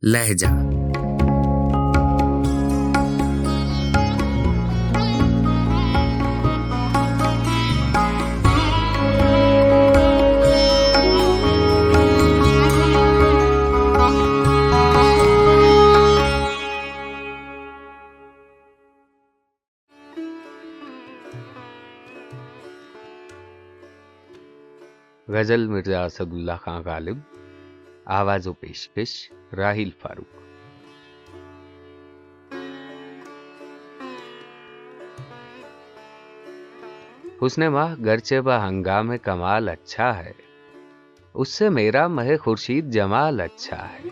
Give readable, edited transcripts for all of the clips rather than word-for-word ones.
लहजा। गजल मिर्जा असदुल्ला खां गालिब, आवाज़ो पेशकश राहिल फारूक। हुस्ने माह गरचे व हंगामे कमाल अच्छा है, उससे मेरा महे खुर्शीद जमाल अच्छा है।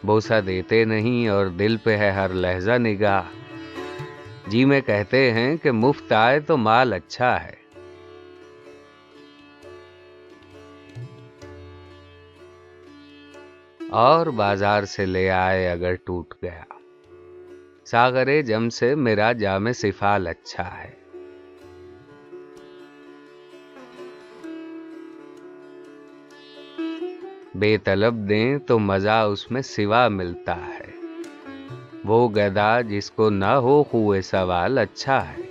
बोसा देते नहीं और दिल पे है हर लहजा निगाह, जी में कहते हैं कि मुफ्त आए तो माल अच्छा है। और बाजार से ले आए अगर टूट गया, सागरे जम से मेरा जामे सिफाल अच्छा है। बेतलब दें तो मजा उसमें सिवा मिलता है, वो गदा जिसको न हो खुए सवाल अच्छा है।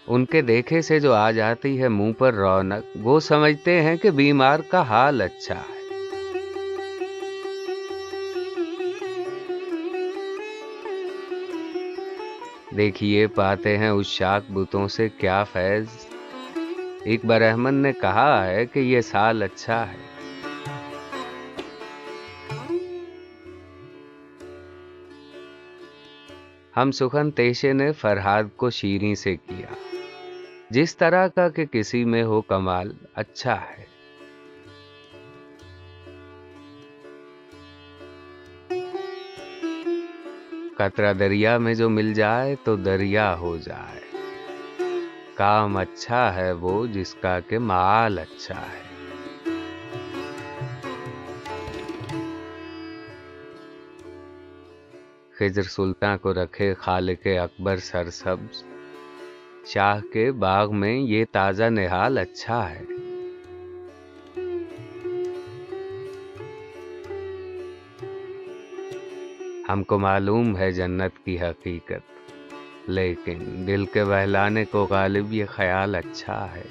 उनके देखे से जो आ जाती है मुंह पर रौनक, वो समझते हैं कि बीमार का हाल अच्छा है। देखिए पाते हैं उस शाक बुतों से क्या फैज, एक बरहमन ने कहा है कि ये साल अच्छा है। हम सुखन तेशे ने फरहाद को शीरी से किया, जिस तरह का कि किसी में हो कमाल अच्छा है। कतरा दरिया में जो मिल जाए तो दरिया हो जाए, काम अच्छा है वो जिसका के माल अच्छा है। खिज्र सुल्तान को रखे खालिके अकबर सरसब्ज, शाह के बाग में ये ताजा निहाल अच्छा है। हमको मालूम है जन्नत की हकीकत, लेकिन दिल के बहलाने को गालिब ये ख्याल अच्छा है।